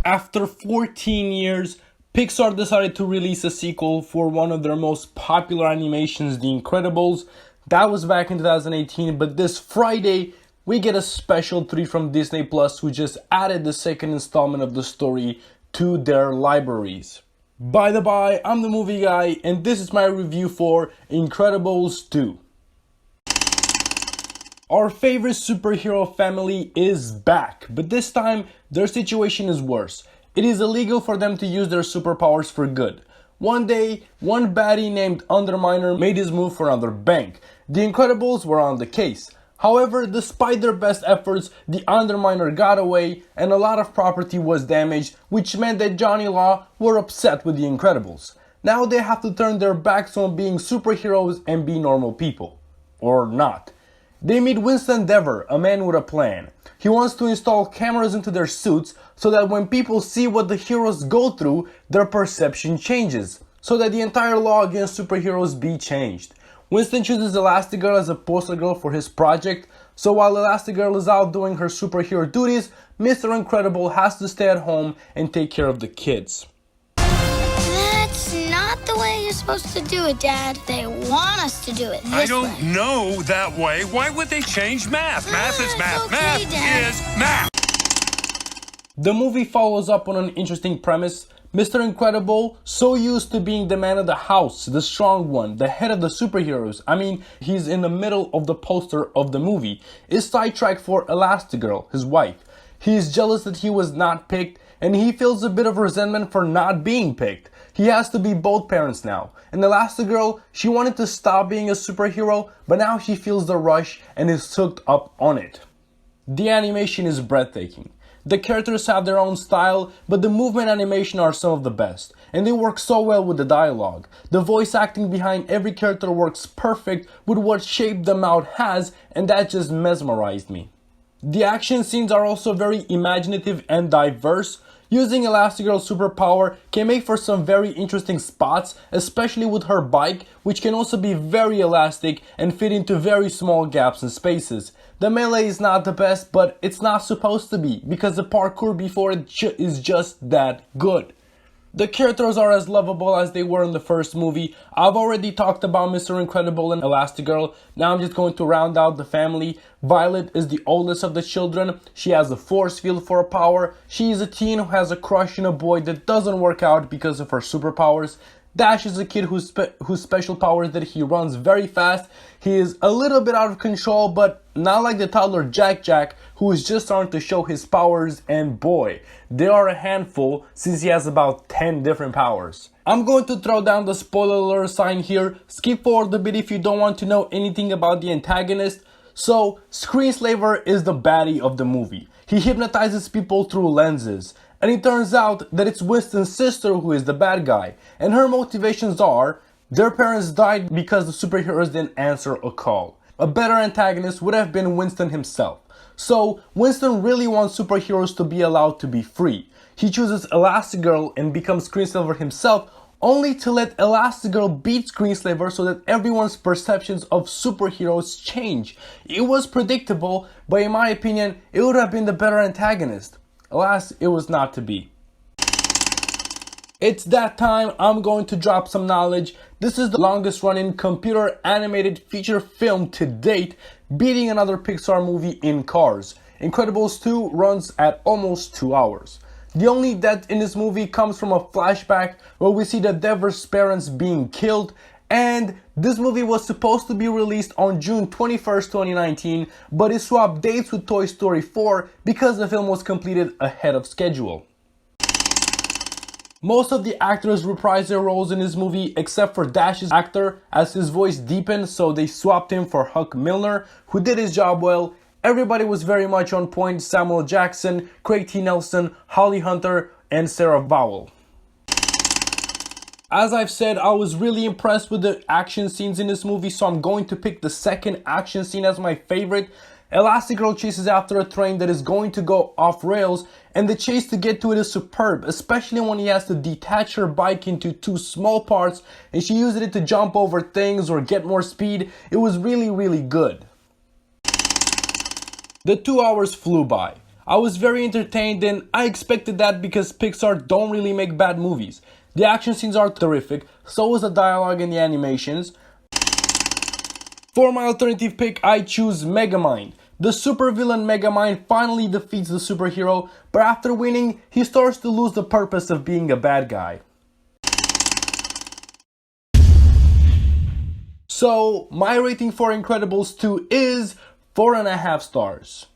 After 14 years, Pixar decided to release a sequel for one of their most popular animations, The Incredibles. That was back in 2018, but this Friday, we get a special treat from Disney Plus, who just added the second installment of the story to their libraries. By the by, I'm the movie guy, and this is my review for Incredibles 2. Our favorite superhero family is back, but this time their situation is worse. It is illegal for them to use their superpowers for good. One day, one baddie named Underminer made his move for another bank. The Incredibles were on the case. However, despite their best efforts, the Underminer got away and a lot of property was damaged, which meant that Johnny Law were upset with the Incredibles. Now they have to turn their backs on being superheroes and be normal people. Or not. They meet Winston Dever, a man with a plan. He wants to install cameras into their suits so that when people see what the heroes go through, their perception changes, so that the entire law against superheroes be changed. Winston chooses Elastigirl as a poster girl for his project, so while Elastigirl is out doing her superhero duties, Mr. Incredible has to stay at home and take care of the kids. That's not the way you're supposed to do it, Dad. They want us to do it this way. I don't know that way. Why would they change math? Math is math. Okay, Math Dad. is math. The movie follows up on an interesting premise. Mr. Incredible, so used to being the man of the house, the strong one, the head of the superheroes, he's in the middle of the poster of the movie, is sidetracked for Elastigirl, his wife. He is jealous that he was not picked, and he feels a bit of resentment for not being picked. He has to be both parents now. And Elastigirl, she wanted to stop being a superhero, but now she feels the rush and is hooked up on it. The animation is breathtaking. The characters have their own style, but the movement animation are some of the best, and they work so well with the dialogue. The voice acting behind every character works perfect with what shape the mouth has, and that just mesmerized me. The action scenes are also very imaginative and diverse. Using Elastigirl's superpower can make for some very interesting spots, especially with her bike, which can also be very elastic and fit into very small gaps and spaces. The melee is not the best, but it's not supposed to be, because the parkour before it is just that good. The characters are as lovable as they were in the first movie. I've already talked about Mr. Incredible and Elastigirl. Now I'm just going to round out the family. Violet is the oldest of the children. She has a force field for power. She is a teen who has a crush on a boy that doesn't work out because of her superpowers. Dash is a kid whose special power is that he runs very fast. He is a little bit out of control, but not like the toddler Jack, who is just starting to show his powers, and boy, they are a handful since he has about 10 different powers. I'm going to throw down the spoiler alert sign here. Skip forward a bit if you don't want to know anything about the antagonist. So, Screenslaver is the baddie of the movie. He hypnotizes people through lenses. And it turns out that it's Winston's sister who is the bad guy. And her motivations are, their parents died because the superheroes didn't answer a call. A better antagonist would have been Winston himself. So, Winston really wants superheroes to be allowed to be free. He chooses Elastigirl and becomes Screenslaver himself, only to let Elastigirl beat Screenslaver so that everyone's perceptions of superheroes change. It was predictable, but in my opinion, it would have been the better antagonist. Alas, it was not to be. It's that time. I'm going to drop some knowledge. This is the longest running computer animated feature film to date, beating another Pixar movie in Cars. Incredibles 2 runs at almost 2 hours. The only death in this movie comes from a flashback where we see the Devers' parents being killed, and this movie was supposed to be released on June 21st, 2019, but it swapped dates with Toy Story 4 because the film was completed ahead of schedule. Most of the actors reprised their roles in this movie except for Dash's actor, as his voice deepened, so they swapped him for Huck Milner, who did his job well. Everybody was very much on point: Samuel Jackson, Craig T. Nelson, Holly Hunter, and Sarah Vowell. As I've said, I was really impressed with the action scenes in this movie, so I'm going to pick the second action scene as my favorite. Elastigirl chases after a train that is going to go off rails, and the chase to get to it is superb, especially when he has to detach her bike into two small parts and she uses it to jump over things or get more speed. It was really good. The 2 hours flew by. I was very entertained, and I expected that because Pixar don't really make bad movies. The action scenes are terrific, so is the dialogue and the animations. For my alternative pick, I choose Megamind. The supervillain Megamind finally defeats the superhero, but after winning, he starts to lose the purpose of being a bad guy. So, my rating for Incredibles 2 is 4.5 stars.